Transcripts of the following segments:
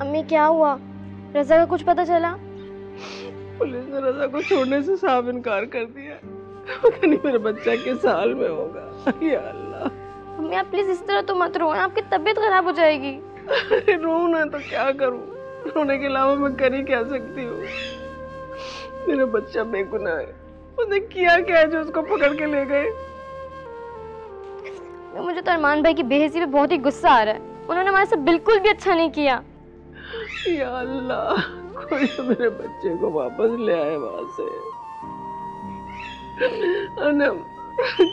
अम्मी क्या हुआ? रज़ा का कुछ पता चला? पुलिस ने रज़ा को छोड़ने से साफ इनकार कर दिया। पता नहीं मेरा बच्चा किस हाल में होगा। या अल्लाह। अम्मी आप प्लीज इस तरह तो मत रोएं, आपकी तबीयत खराब हो जाएगी। अरे रो ना तो क्या करूं? रोने के अलावा मैं कर ही क्या सकती हूँ? मेरा बच्चा बेगुनाह है। उसने किया क्या है जो उसको पकड़ के ले गए? मुझे तो अरमान भाई की बेइज्जती पे बहुत ही गुस्सा आ रहा है। उन्होंने हमारे साथ बिल्कुल भी अच्छा नहीं किया। या अल्लाह, कोई तो मेरे बच्चे को वापस ले आए वहां से।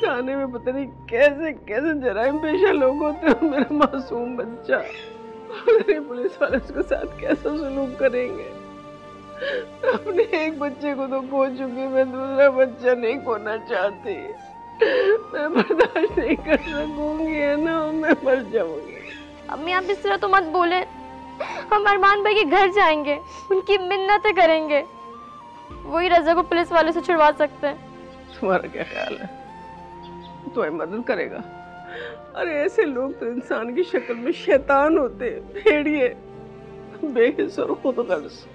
जाने में पता नहीं कैसे कैसे जराइम पेशा लोग होते हैं। मेरा मासूम बच्चा, पुलिस वाले उसके साथ कैसा सलूक करेंगे? अपने एक बच्चे को तो खो चुकी, मैं दूसरा बच्चा नहीं खोना चाहती। मैं बर्दाश्त नहीं कर सकूंगी, है ना? मैं मर जाऊंगी। अम्मी आप इस तरह तो मत बोले। हम अरमान भाई के घर जाएंगे, उनकी मिन्नतें करेंगे। वही रज़ा को पुलिस वालों से छुड़वा सकते हैं। तुम्हारा क्या ख्याल है? तुम्हारी मदद करेगा? अरे ऐसे लोग तो इंसान की शक्ल में शैतान होते, भेड़िए, बेहिस और खुदगर्ज।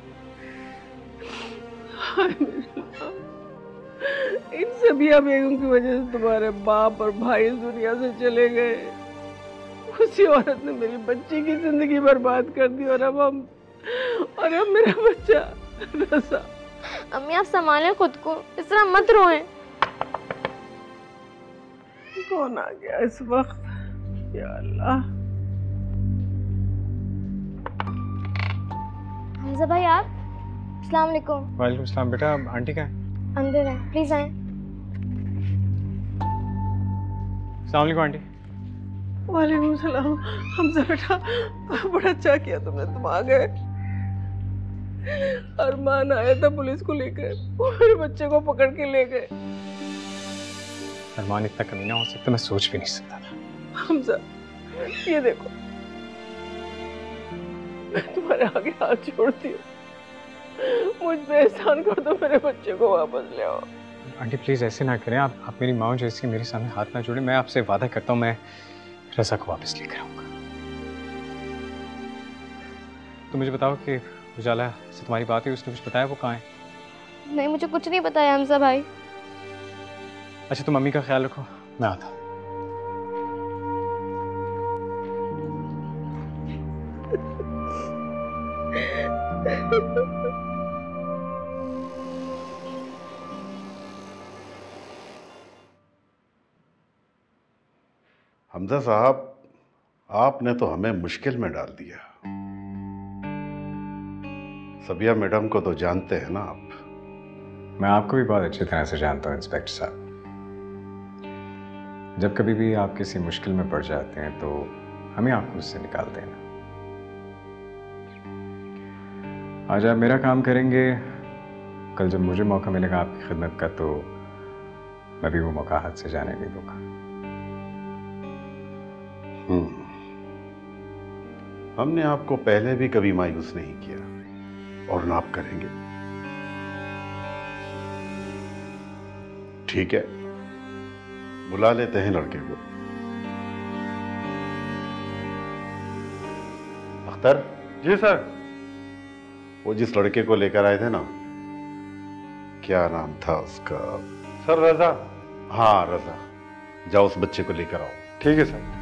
इन सभी बेगम की वजह से तुम्हारे बाप और भाई इस दुनिया से चले गए। उसी औरत ने मेरी बच्ची की जिंदगी बर्बाद कर दी और अब मेरा बच्चा रज़ा। अम्मी आप संभालें खुद को, इस तरह मत रोएं। कौन आ गया इस वक्त? या अल्लाह। हमजा भाई आप? अस्सलाम वालेकुम। वालेकुम सलाम। बेटा आंटी कहाँ है? अंदर है, प्लीज आए। अस्सलाम वालेकुम आंटी। वालेकुम सलाम। हमजा बेटा, बड़ा अच्छा किया तुमने, तुम आ गए। अरमान आया था पुलिस को लेकर, मेरे बच्चे को पकड़ के ले गए। अरमान इतना कमीना हो सकता मैं सोच भी नहीं सकता था। हमजा ये देखो, मैं तुम्हारे आगे हाथ जोड़ती हूँ, मुझ पे एहसान कर दो, मेरे बच्चे को वापस ले आओ। आंटी प्लीज ऐसे ना करें, आप मेरी माँ जैसी मेरे सामने हाथ ना जोड़े। मैं आपसे वादा करता हूँ मैं रज़ा को वापस लेकर आऊंगा। तो मुझे बताओ कि उजाला से तुम्हारी बात हुई, उसने कुछ बताया? वो कहाँ है? नहीं मुझे कुछ नहीं बताया हमजा भाई। अच्छा तुम मम्मी का ख्याल रखो, मैं आता हूँ। हमजा साहब, आपने तो हमें मुश्किल में डाल दिया। सबिया मैडम को तो जानते हैं ना आप? मैं आपको भी बहुत अच्छी तरह से जानता हूँ इंस्पेक्टर साहब। जब कभी भी आप किसी मुश्किल में पड़ जाते हैं तो हमें आपको उससे निकाल देना। आज आप मेरा काम करेंगे, कल जब मुझे मौका मिलेगा आपकी खिदमत का तो मैं भी वो मौका हाथ से जाने नहीं दूंगा। हमने आपको पहले भी कभी मायूस नहीं किया और ना आप करेंगे। ठीक है, बुला लेते हैं लड़के को। अख्तर। जी सर। वो जिस लड़के को लेकर आए थे ना, क्या नाम था उसका? सर रज़ा। हाँ रज़ा, जाओ उस बच्चे को लेकर आओ। ठीक है sir.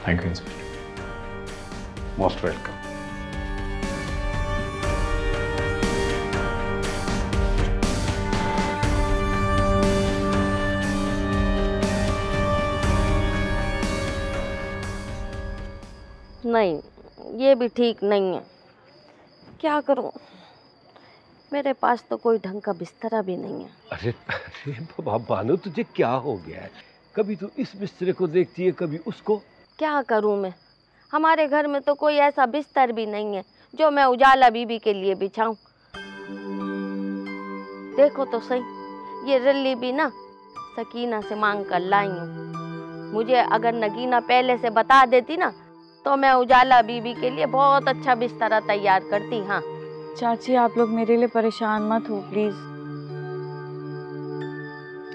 Thank you, Inspector. Most welcome. नहीं, ये भी ठीक नहीं है। क्या करूं? मेरे पास तो कोई ढंग का बिस्तरा भी नहीं है। अरे बाबा बानो, तुझे क्या हो गया है? कभी तू इस बिस्तरे को देखती है, कभी उसको। क्या करूं मैं? हमारे घर में तो कोई ऐसा बिस्तर भी नहीं है जो मैं उजाला बीबी के लिए बिछाऊं। देखो तो सही, ये रल्ली भी ना सकीना से मांग कर लाई हूँ। मुझे अगर नगीना पहले से बता देती ना तो मैं उजाला बीबी के लिए बहुत अच्छा बिस्तरा तैयार करती। हाँ चाची, आप लोग मेरे लिए परेशान मत हो प्लीज।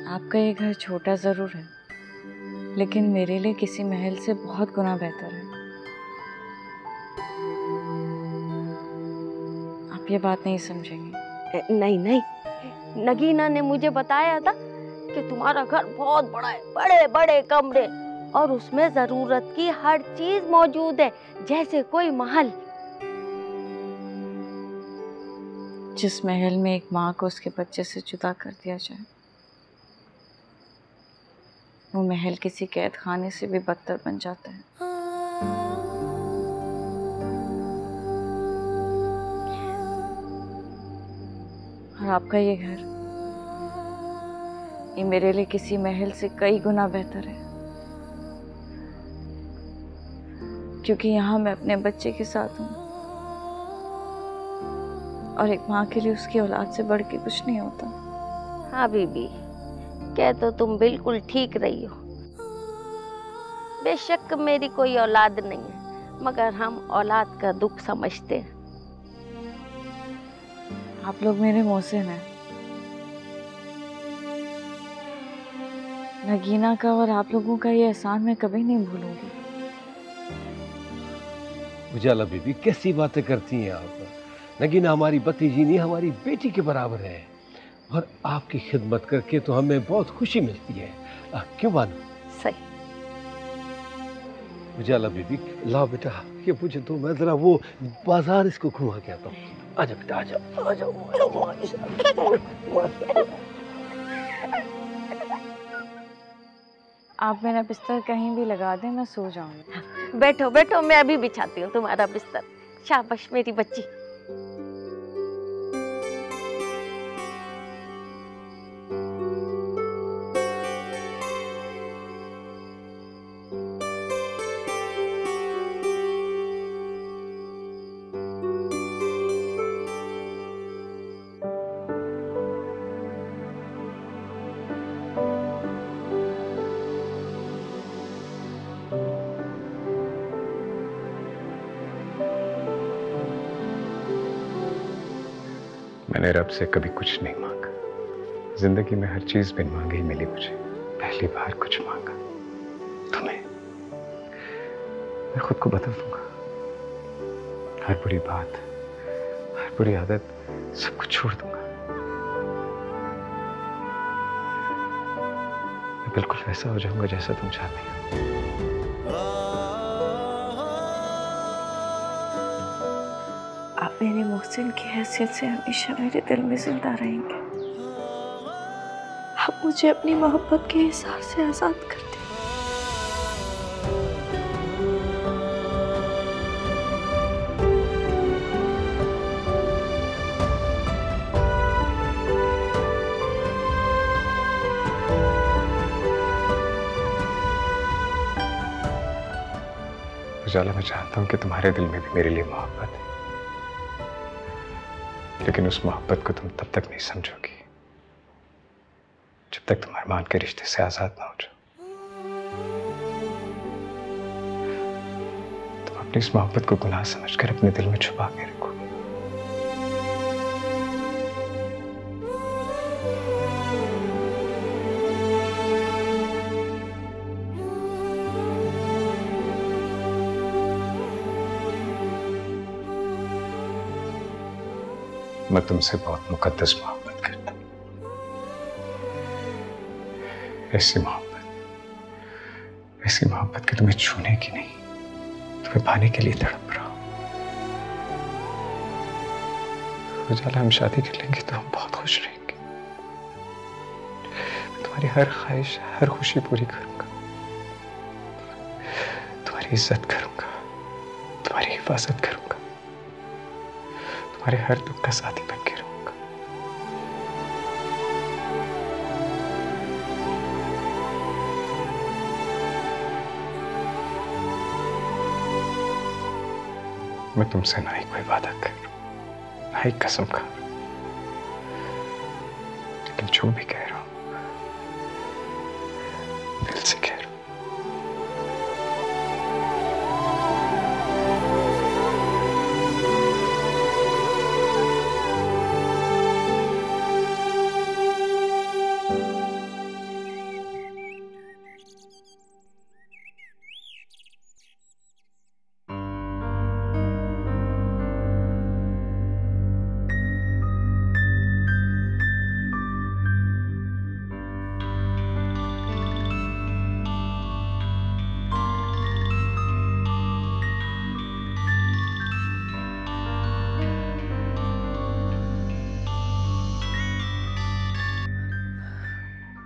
आपका ये घर छोटा जरूर है, लेकिन मेरे लिए किसी महल से बहुत गुना बेहतर है। आप ये बात नहीं समझेंगे। नहीं नहीं, नगीना ने मुझे बताया था कि तुम्हारा घर बहुत बड़ा है, बड़े बड़े कमरे, और उसमें जरूरत की हर चीज मौजूद है, जैसे कोई महल। जिस महल में एक माँ को उसके बच्चे से जुदा कर दिया जाए, वो महल किसी कैद खाने से भी बदतर बन जाता है। और आपका ये घर, ये मेरे लिए किसी महल से कई गुना बेहतर है, क्योंकि यहाँ मैं अपने बच्चे के साथ हूँ, और एक माँ के लिए उसकी औलाद से बढ़ के कुछ नहीं होता। हाँ बीबी, कह तो तुम बिल्कुल ठीक रही हो। बेशक मेरी कोई औलाद नहीं है, मगर हम औलाद का दुख समझते हैं। आप लोग मेरे मोहसिन हैं। नगीना का और आप लोगों का ये एहसान मैं कभी नहीं भूलूंगी। उजाला बीबी, कैसी बातें करती हैं आप? नगीना हमारी भतीजी नहीं, हमारी बेटी के बराबर है, और आपकी खिदमत करके तो हमें बहुत खुशी मिलती है। क्यों बानू? सही। उजाला बीबी, लाओ बेटा ये मुझे तो, मैं जरा वो बाजार इसको घुमा के आता हूँ। आजा बेटा, आजा आजा। आप मेरा बिस्तर कहीं भी लगा दें, मैं सो जाऊंगी। बैठो बैठो, मैं अभी बिछाती हूँ तुम्हारा बिस्तर। शाबाश मेरी बच्ची। मैंने रब से कभी कुछ नहीं मांगा। जिंदगी में हर चीज बिन मांगे ही मिली मुझे। पहली बार कुछ मांगा तुम्हें। मैं खुद को बदल दूंगा। हर बुरी बात, हर बुरी आदत, सब कुछ छोड़ दूंगा। मैं बिल्कुल वैसा हो जाऊंगा जैसा तुम चाहती हो। आप मेरे मोहसिन की हैसियत से हमेशा मेरे दिल में जिंदा रहेंगे। आप मुझे अपनी मोहब्बत के हिसाब से आजाद कर दें। उजाला, मैं चाहता हूं कि तुम्हारे दिल में भी मेरे लिए मोहब्बत है, लेकिन उस मोहब्बत को तुम तब तक नहीं समझोगी जब तक तुम अरमान के रिश्ते से आजाद ना हो जाओ। तुम अपनी इस मोहब्बत को गुनाह समझकर अपने दिल में छुपा के रखो। मैं तुमसे बहुत मुकद्दस मोहब्बत करता हूं। ऐसी मोहब्बत कि तुम्हें छूने की नहीं, तुम्हें पाने के लिए तड़प रहा हूं। उजाला, हम शादी कर लेंगे तो हम बहुत खुश रहेंगे। मैं तुम्हारी हर ख्वाहिश, हर खुशी पूरी करूंगा। तुम्हारी इज्जत करूंगा, तुम्हारी हिफाजत करूंगा, तुम्हारे हर दुख का साथी बन के रहूंगा। मैं तुमसे ना ही कोई वादा कर, ना ही कसम खा, लेकिन जो भी कह रहा हूं दिल से कह रहा हूं।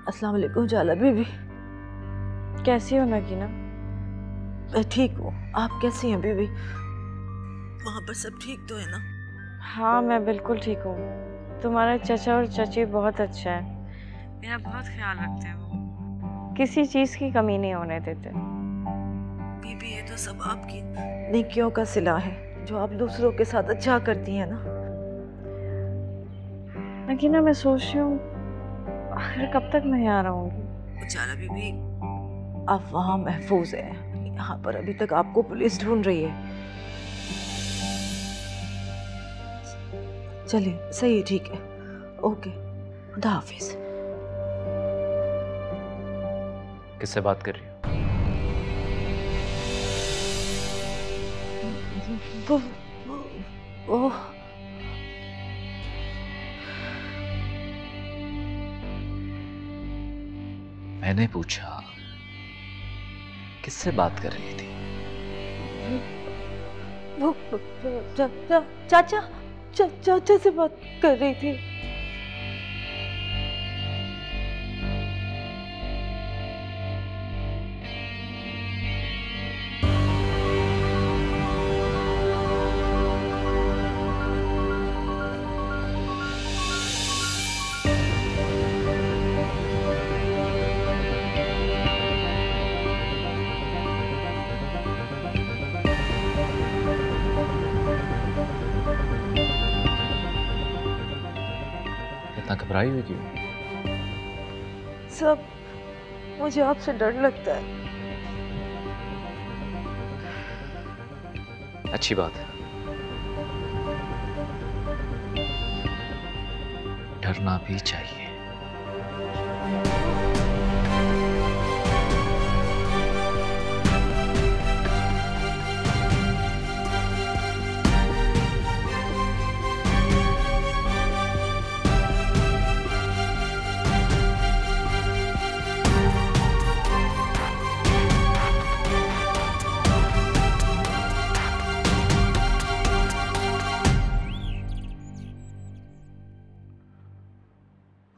अस्सलाम वालेकुम जाला बीबी। कैसी हो नगीना? मैं ठीक हूँ, आप कैसी हैं बीबी? वहाँ पर सब ठीक तो है ना? हाँ मैं बिल्कुल ठीक हूँ। तुम्हारा चचा और चची बहुत अच्छा है, मेरा बहुत ख्याल रखते हैं वो, किसी चीज़ की कमी नहीं होने देते। बीबी ये तो सब आपकी नेकियों का सिला है जो आप दूसरों के साथ अच्छा करती हैं ना। नगीना मैं सोच रही हूँ आखिर कब तक मैं यहाँ रहूँगी? जाला बीबी आप वहाँ महफूज हैं, यहाँ पर अभी तक आपको पुलिस ढूंढ रही है। चलिए सही ठीक है, ओके, खुदा हाफिज। किससे बात कर रही हो? वो मैंने पूछा किससे बात कर रही थी? वो चाचा से बात कर रही थी। घबराई हुई क्यों? सब मुझे आपसे डर लगता है। अच्छी बात है, डरना भी चाहिए।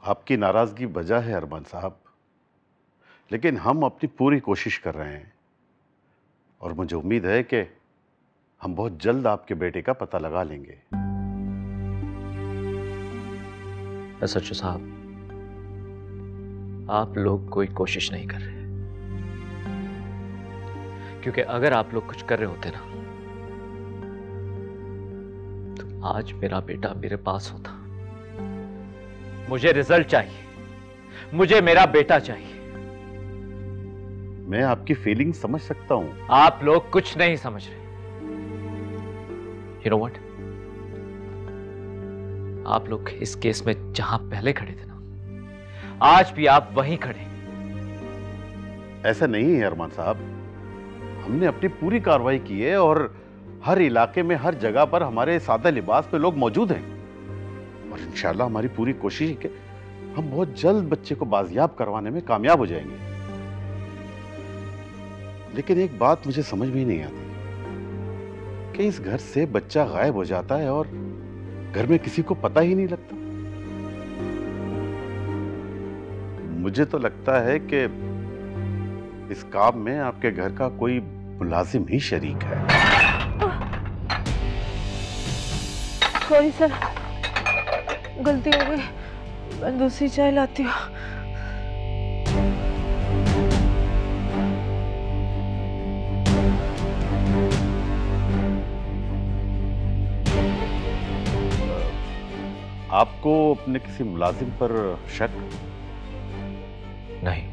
आपकी नाराजगी वजह है अरमान साहब, लेकिन हम अपनी पूरी कोशिश कर रहे हैं और मुझे उम्मीद है कि हम बहुत जल्द आपके बेटे का पता लगा लेंगे। सच्चू साहब, आप लोग कोई कोशिश नहीं कर रहे, क्योंकि अगर आप लोग कुछ कर रहे होते ना तो आज मेरा बेटा मेरे पास होता। मुझे रिजल्ट चाहिए, मुझे मेरा बेटा चाहिए। मैं आपकी फीलिंग समझ सकता हूं। आप लोग कुछ नहीं समझ रहे। You know what? आप लोग इस केस में जहां पहले खड़े थे ना, आज भी आप वहीं खड़े। ऐसा नहीं है अरमान साहब, हमने अपनी पूरी कार्रवाई की है और हर इलाके में हर जगह पर हमारे सादा लिबास पे लोग मौजूद हैं और इंशाल्लाह हमारी पूरी कोशिश है कि हम बहुत जल्द बच्चे को बाजियाब करवाने में कामयाब हो जाएंगे। लेकिन एक बात मुझे समझ में नहीं आती कि इस घर से बच्चा गायब हो जाता है और घर में किसी को पता ही नहीं लगता। मुझे तो लगता है कि इस काम में आपके घर का कोई मुलाजिम ही शरीक है। सॉरी सर, गलती हो गई, मैं दूसरी चाय लाती हूँ। आपको अपने किसी मुलाजिम पर शक? नहीं।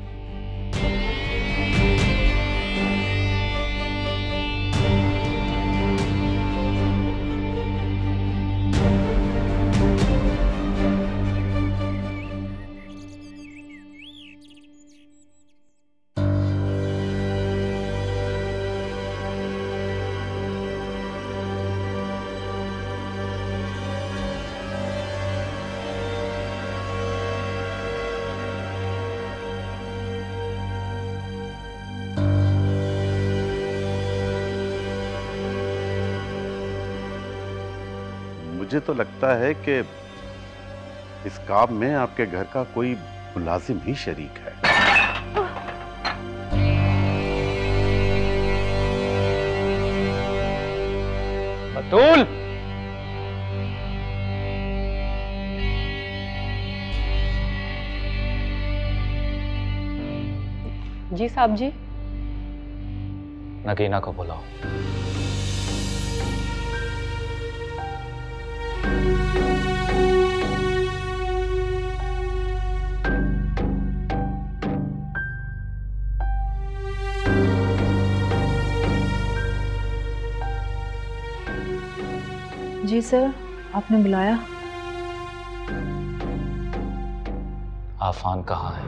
मुझे तो लगता है कि इस काम में आपके घर का कोई मुलाजिम ही शरीक है। बतूल, जी साहब जी। नगीना को बुलाओ। जी सर, आपने बुलाया? आफान कहाँ है?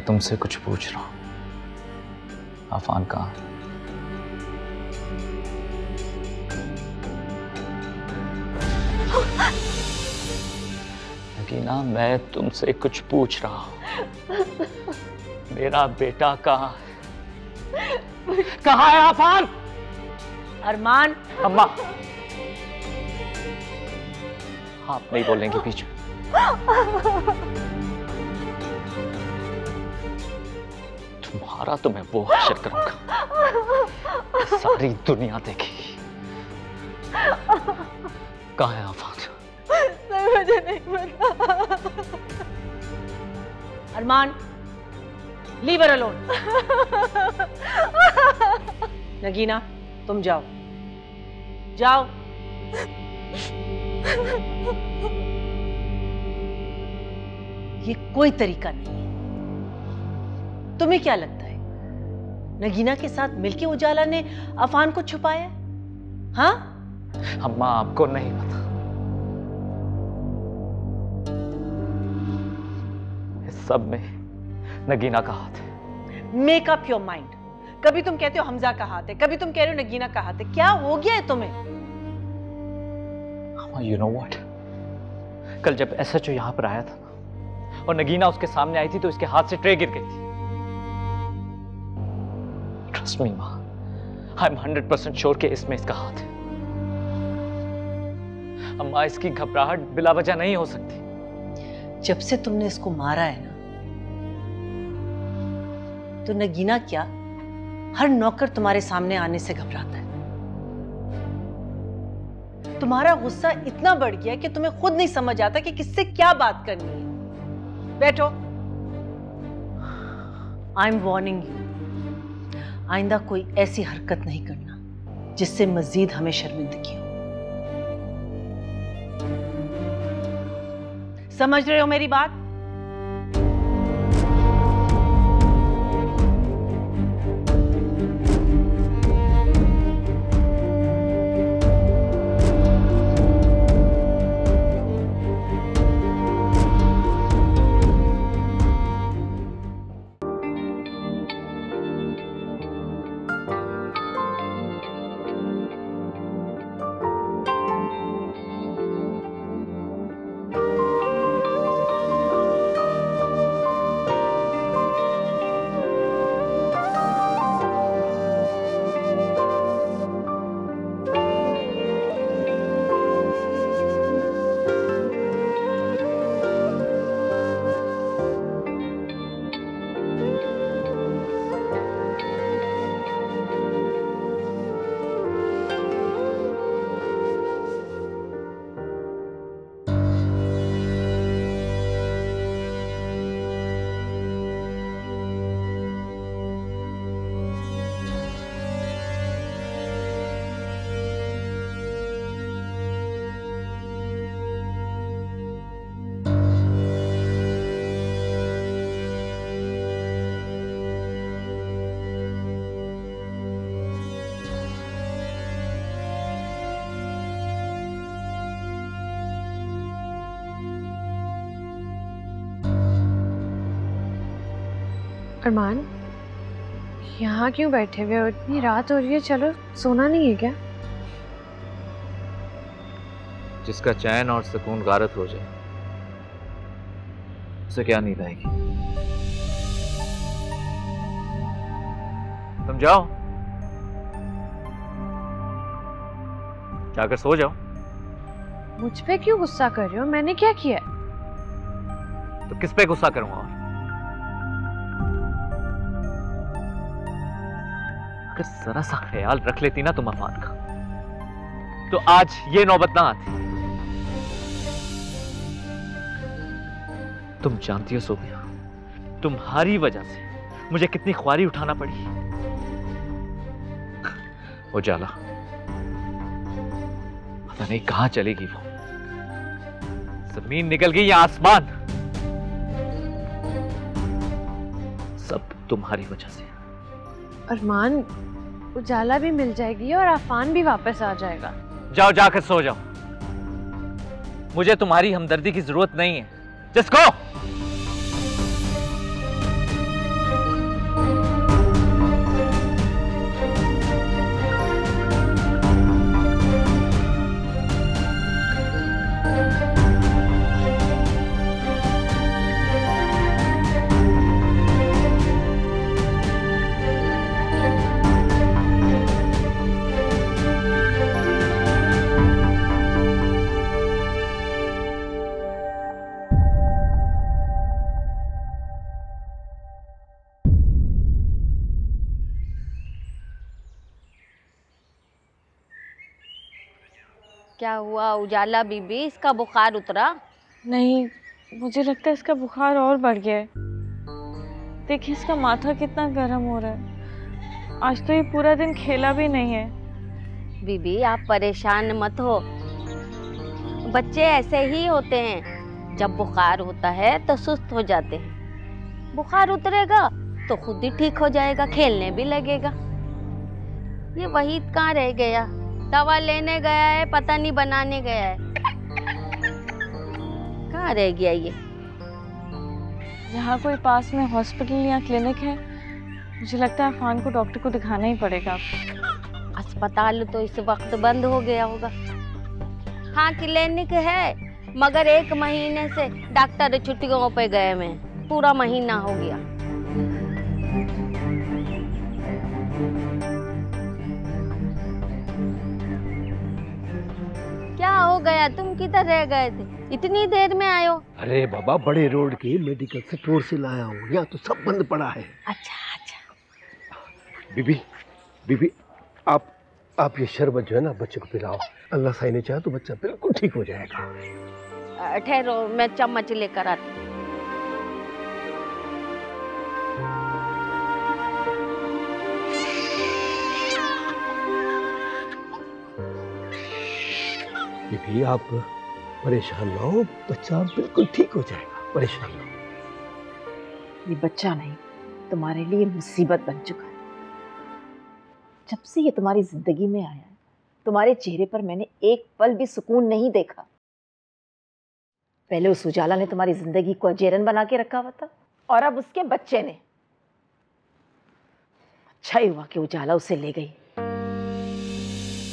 तुमसे कुछ पूछ रहा हूं। आफान कहाँ? नगीना, मैं तुमसे कुछ पूछ रहा हूं। मेरा बेटा कहाँ है? कहाँ है आफान? अरमान। अम्मा, आप नहीं बोलेंगे बीच में। तुम्हारा तो मैं वो हश्र करूंगा सारी दुनिया देखेगी। कहाँ है आफान? मुझे नहीं पता। अरमान, लीव हर अलोन। नगीना, तुम जाओ जाओ। ये कोई तरीका नहीं है। तुम्हें क्या लगता है नगीना के साथ मिलके उजाला ने आफान को छुपाया? हाँ? अम्मा, आपको नहीं पता इस सब में नगीना का हाथ है। Make up your mind. कभी तुम कहते हो हमजा का हाथ है, कभी तुम कह रहे हो नगीना का हाथ है। क्या हो गया है तुम्हें? अम्मा, यू नो व्हाट, कल जब एसएचओ यहां पर आया था और नगीना उसके सामने आई थी तो इसके हाथ से ट्रे गिर गई थी। ट्रस्ट मी मां, आई एम 100% श्योर कि इसमें इसका हाथ है। अम्मा, इसकी घबराहट बिला वजह नहीं हो सकती। जब से तुमने इसको मारा है ना, तो नगीना क्या हर नौकर तुम्हारे सामने आने से घबराता है। तुम्हारा गुस्सा इतना बढ़ गया कि तुम्हें खुद नहीं समझ आता कि किससे क्या बात करनी है। बैठो। आई एम वार्निंग यू, आइंदा कोई ऐसी हरकत नहीं करना जिससे मजीद हमें शर्मिंदगी हो। समझ रहे हो मेरी बात? अरमान, यहाँ क्यों बैठे हुए हो? इतनी रात हो रही है, चलो सोना नहीं है क्या? जिसका चैन और सुकून गारत हो जाए उसे क्या नींद आएगी? तुम जाओ, जाकर सो जाओ। मुझ पे क्यों गुस्सा कर रहे हो? मैंने क्या किया? तो किस पे गुस्सा करूंगा? और अगर जरा सा ख्याल रख लेती ना तुम अफान का, तो आज ये नौबत ना आती। तुम जानती हो सोबिया, तुम्हारी वजह से मुझे कितनी ख्वारी उठाना पड़ी। उजाला पता नहीं कहां चलेगी वो, जमीन निकल गई या आसमान, सब तुम्हारी वजह से। अरमान, उजाला भी मिल जाएगी और आफान भी वापस आ जाएगा। जाओ, जाकर सो जाओ। मुझे तुम्हारी हमदर्दी की जरूरत नहीं है। जिसको क्या हुआ उजाला बीबी, इसका बुखार उतरा? नहीं, मुझे लगता है इसका बुखार और बढ़ गया है। देखिए इसका माथा कितना गर्म हो रहा है। आज तो ये पूरा दिन खेला भी नहीं है। बीबी आप परेशान मत हो, बच्चे ऐसे ही होते हैं। जब बुखार होता है तो सुस्त हो जाते हैं, बुखार उतरेगा तो खुद ही ठीक हो जाएगा, खेलने भी लगेगा। ये वहीद कहाँ रह गया? दवा लेने गया है, पता नहीं बनाने गया है। कहाँ रह गया ये? यहाँ कोई पास में हॉस्पिटल या क्लिनिक है? मुझे लगता है अफान को डॉक्टर को दिखाना ही पड़ेगा। अस्पताल तो इस वक्त बंद हो गया होगा। हाँ क्लिनिक है, मगर 1 महीने से डॉक्टर छुट्टियों पे गए हुए हैं, पूरा महीना हो गया। क्या हो गया? तुम किधर रह गए थे? इतनी देर में आयो? अरे बाबा, बड़े रोड के मेडिकल स्टोर से लाया हूँ, यहाँ तो सब बंद पड़ा है। अच्छा अच्छा। बीबी, बीबी आप ये शरबत जो है ना बच्चे को पिलाओ। अल्लाह साईं ने चाहा तो बच्चा बिल्कुल ठीक हो जाएगा। ठहरो, मैं चम्मच लेकर आती हूँ। बीबी आप परेशान ना हो, बच्चा बिल्कुल ठीक हो जाएगा, परेशान ना हो। ये बच्चा नहीं, तुम्हारे लिए मुसीबत बन चुका है। जब से ये तुम्हारी जिंदगी में आया है, तुम्हारे चेहरे पर मैंने एक पल भी सुकून नहीं देखा। पहले उस उजाला ने तुम्हारी जिंदगी को अजेरन बना के रखा हुआ था, और अब उसके बच्चे ने। अच्छा ही हुआ कि उजाला उसे ले गई।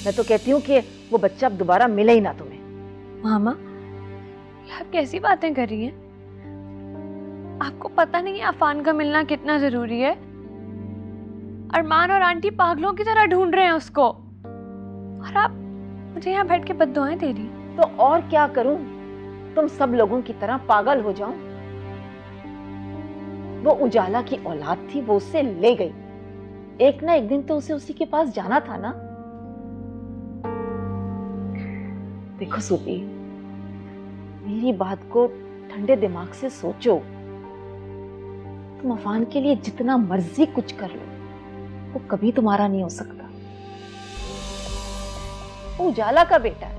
मैं तो कहती हूँ कि वो बच्चा अब दोबारा मिले ही ना तुम्हें। मामा, आप कैसी बातें कर रही हैं? आपको पता नहीं है अफान का मिलना कितना जरूरी है? अरमान और आंटी पागलों की तरह ढूंढ रहे हैं उसको, और आप मुझे यहाँ बैठ के बद्दुआएं दे रही। तो और क्या करूं? तुम सब लोगों की तरह पागल हो जाऊं? वो उजाला की औलाद थी, वो उससे ले गई। एक ना एक दिन तो उसे उसी के पास जाना था ना। देखो सूपी, मेरी बात को ठंडे दिमाग से सोचो। तुम अफान के लिए जितना मर्जी कुछ कर लो, वो कभी तुम्हारा नहीं हो सकता। वो उजाला का बेटा है,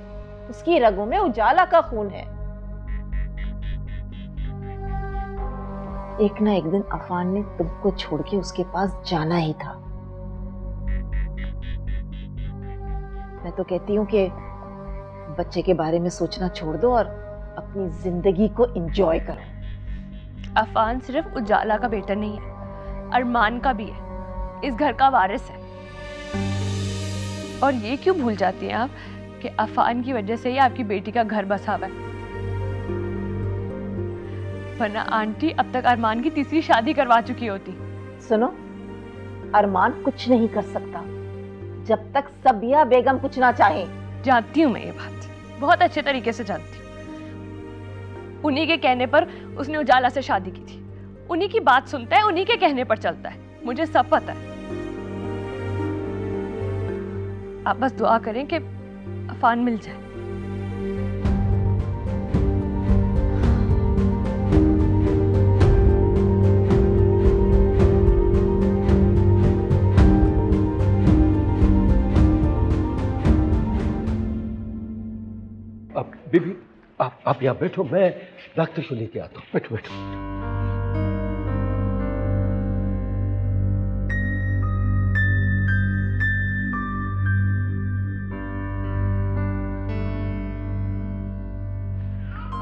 उसकी रगों में उजाला का खून है। एक ना एक दिन अफान ने तुमको छोड़ के उसके पास जाना ही था। मैं तो कहती हूँ कि बच्चे के बारे में सोचना छोड़ दो और अपनी जिंदगी को एंजॉय करो। अफान सिर्फ उजाला का बेटा नहीं है, अरमान का भी है, इस घर का वारिस है। और ये क्यों भूल जाती हैं आप कि अफान की वजह से ही आपकी बेटी का घर बसा हुआ है, वरना आंटी अब तक अरमान की तीसरी शादी करवा चुकी होती। सुनो, अरमान कुछ नहीं कर सकता जब तक सबिया बेगम कुछ ना चाहे। जानती हूँ मैं ये बात, बहुत अच्छे तरीके से जानती हूँ। उन्हीं के कहने पर उसने उजाला से शादी की थी, उन्हीं की बात सुनता है, उन्हीं के कहने पर चलता है, मुझे सब पता है। आप बस दुआ करें कि अफान मिल जाए। अब बीबी आप यहाँ बैठो, मैं डॉक्टर को लेके आता हूँ। बैठो बैठो।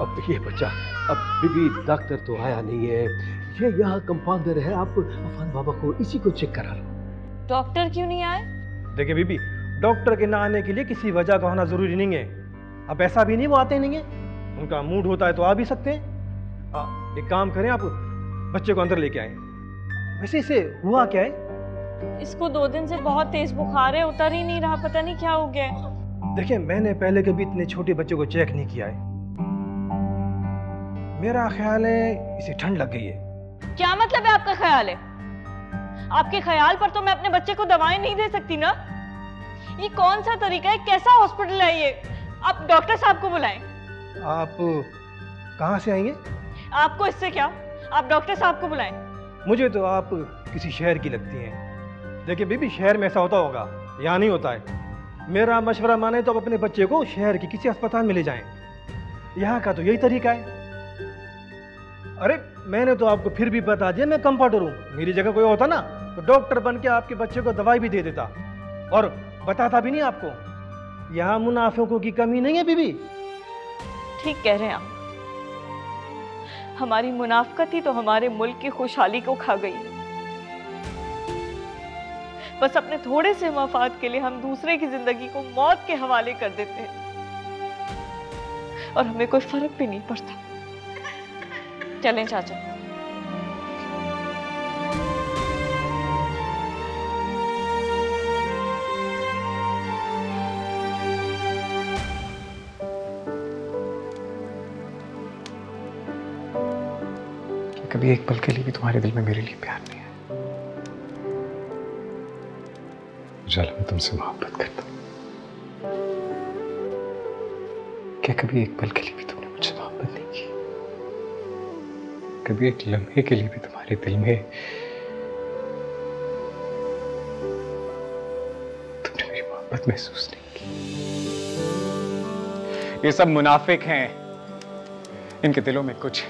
अब ये बच्चा, अब बीबी डॉक्टर तो आया नहीं है, ये यहाँ कंपाउंडर है, आप अफान बाबा को इसी को चेक करा लो। डॉक्टर क्यों नहीं आए? देखिए बीबी, डॉक्टर के ना आने के लिए किसी वजह का होना जरूरी नहीं है। अब ऐसा भी नहीं वो आते नहीं है, उनका मूड होता है तो आ भी सकते हैं। एक काम करें, आप बच्चे को अंदर लेके आए। वैसे इसे हुआ क्या है? इसको 2 दिन से बहुत तेज बुखार है, उतर ही नहीं रहा, पता नहीं क्या हो गया है। देखिए, मैंने पहले कभी इतने छोटे बच्चे को चेक नहीं किया है। मेरा ख्याल है इसे ठंड लग गई है। क्या मतलब है आपका ख्याल है? आपके ख्याल पर तो मैं अपने बच्चे को दवाएं नहीं दे सकती ना। ये कौन सा तरीका है? कैसा हॉस्पिटल है ये? आप डॉक्टर साहब को बुलाएं। आप कहाँ से आएंगे? आपको इससे क्या? आप डॉक्टर साहब को बुलाएं। मुझे तो आप किसी शहर की लगती हैं। देखिए बीबी, शहर में ऐसा होता होगा, यहाँ नहीं होता है। मेरा मशवरा माने तो आप अपने बच्चे को शहर के किसी अस्पताल में ले जाएं। यहाँ का तो यही तरीका है। अरे मैंने तो आपको फिर भी बता दिया, मैं कंपाउंडर हूँ। मेरी जगह कोई होता ना तो डॉक्टर बन के आपके बच्चे को दवाई भी दे देता और बताता भी नहीं आपको। यहाँ मुनाफिकों की कमी नहीं है बीबी। ठीक कह रहे हैं आप। हमारी मुनाफकत ही तो हमारे मुल्क की खुशहाली को खा गई। बस अपने थोड़े से मफाद के लिए हम दूसरे की जिंदगी को मौत के हवाले कर देते हैं और हमें कोई फर्क भी नहीं पड़ता। चलें चाचा। कभी एक पल के लिए भी तुम्हारे दिल में मेरे लिए प्यार नहीं है? उजाला, मैं तुमसे मोहब्बत करता हूँ। क्या कभी एक पल के लिए भी तुमने मुझसे मोहब्बत नहीं की? कभी एक लम्हे के लिए भी तुम्हारे दिल में तुमने मेरी मोहब्बत महसूस नहीं की? ये सब मुनाफिक हैं, इनके दिलों में कुछ,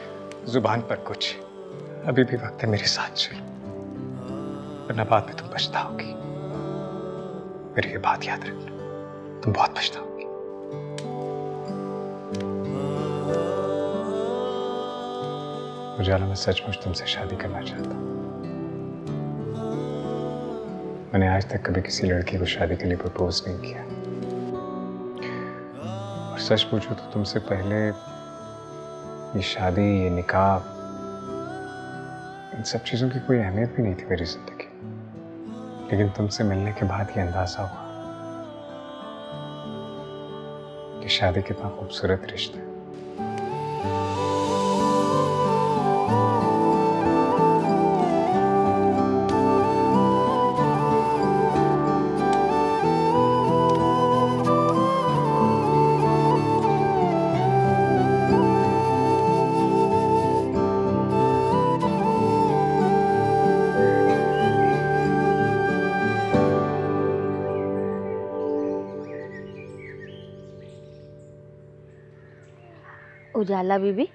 जुबान पर कुछ। अभी भी वक्त है, मेरे साथ चलो, वरना बाद में तुम पछताओगी। मेरी ये बात याद रखना, तुम बहुत पछताओगी। उजाला, मैं सचमुच तुमसे शादी करना चाहता हूँ। मैंने आज तक कभी किसी लड़की को शादी के लिए प्रपोज नहीं किया, और सच पूछो तो तुमसे पहले ये शादी, ये निकाह, इन सब चीजों की कोई अहमियत भी नहीं थी मेरी जिंदगी। लेकिन तुमसे मिलने के बाद ये अंदाजा हुआ कि शादी कितना खूबसूरत रिश्ता है। उजाला बीबी,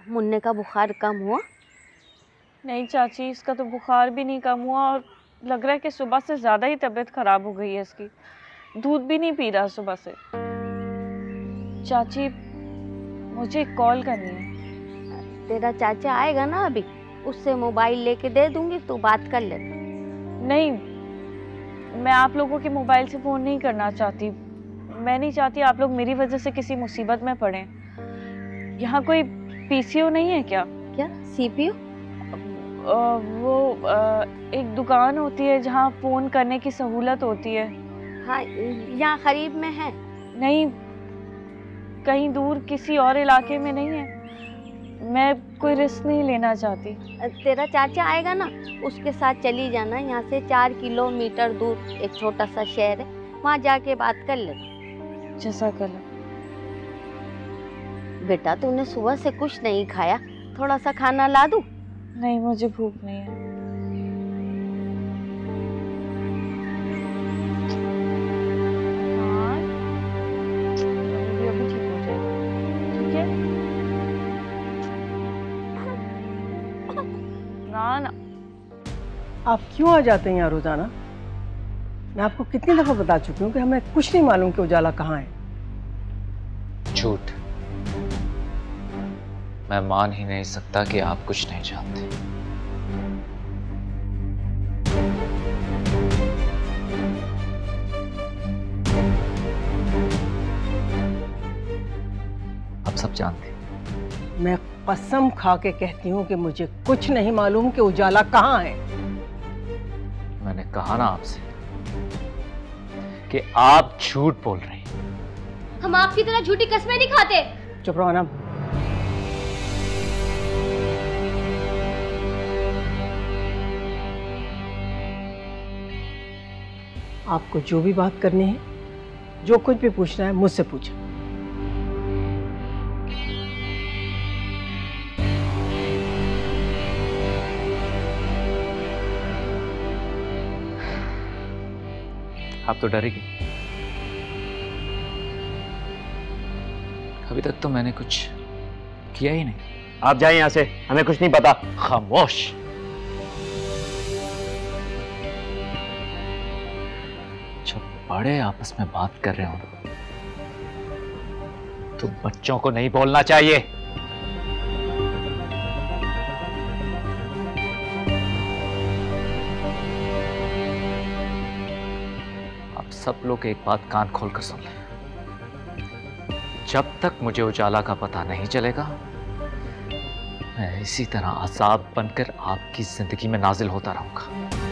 मुन्ने का बुखार कम हुआ? नहीं चाची, इसका तो बुखार भी नहीं कम हुआ और लग रहा है कि सुबह से ज़्यादा ही तबीयत खराब हो गई है इसकी। दूध भी नहीं पी रहा सुबह से। चाची, मुझे एक कॉल करनी है। तेरा चाचा आएगा ना अभी? उससे मोबाइल लेके दे दूंगी, तू बात कर ले। नहीं, मैं आप लोगों के मोबाइल से फ़ोन नहीं करना चाहती। मैं नहीं चाहती आप लोग मेरी वजह से किसी मुसीबत में पड़ें। यहाँ कोई पीसीओ नहीं है क्या? क्या सीपीयू? एक दुकान होती है जहाँ फ़ोन करने की सहूलत होती है। हाँ, यहाँ करीब में है। नहीं, कहीं दूर किसी और इलाके में नहीं है। मैं कोई रिस्क नहीं लेना चाहती। तेरा चाचा आएगा ना, उसके साथ चली जाना। यहाँ से 4 किलोमीटर दूर एक छोटा सा शहर है, वहाँ जाके बात कर ले। जज़ाकल्लाह। बेटा तूने सुबह से कुछ नहीं खाया, थोड़ा सा खाना ला दूँ? नहीं, मुझे भूख नहीं है। हाँ, अभी ठीक हो जाएगा, ठीक है? ना ना। आप क्यों आ जाते हैं यहाँ रोजाना? मैं आपको कितनी दफा बता चुकी हूँ कि हमें कुछ नहीं मालूम कि उजाला कहाँ है। झूठ। मैं मान ही नहीं सकता कि आप कुछ नहीं जानते। आप सब जानते हैं। मैं कसम खा के कहती हूँ कि मुझे कुछ नहीं मालूम कि उजाला कहाँ है। मैंने कहा ना आपसे कि आप झूठ बोल रही हैं। हम आपकी तरह झूठी कस्में नहीं खाते। चुप रहो ना। आपको जो भी बात करनी है, जो कुछ भी पूछना है, मुझसे पूछो। आप तो डरेगी। अभी तक तो मैंने कुछ किया ही नहीं। आप जाइए यहाँ से, हमें कुछ नहीं पता। खामोश। जब बड़े आपस में बात कर रहे हो तो बच्चों को नहीं बोलना चाहिए। आप सब लोग एक बात कान खोलकर सुन लें। जब तक मुझे उजाला का पता नहीं चलेगा, मैं इसी तरह अज़ाब बनकर आपकी जिंदगी में नाजिल होता रहूंगा।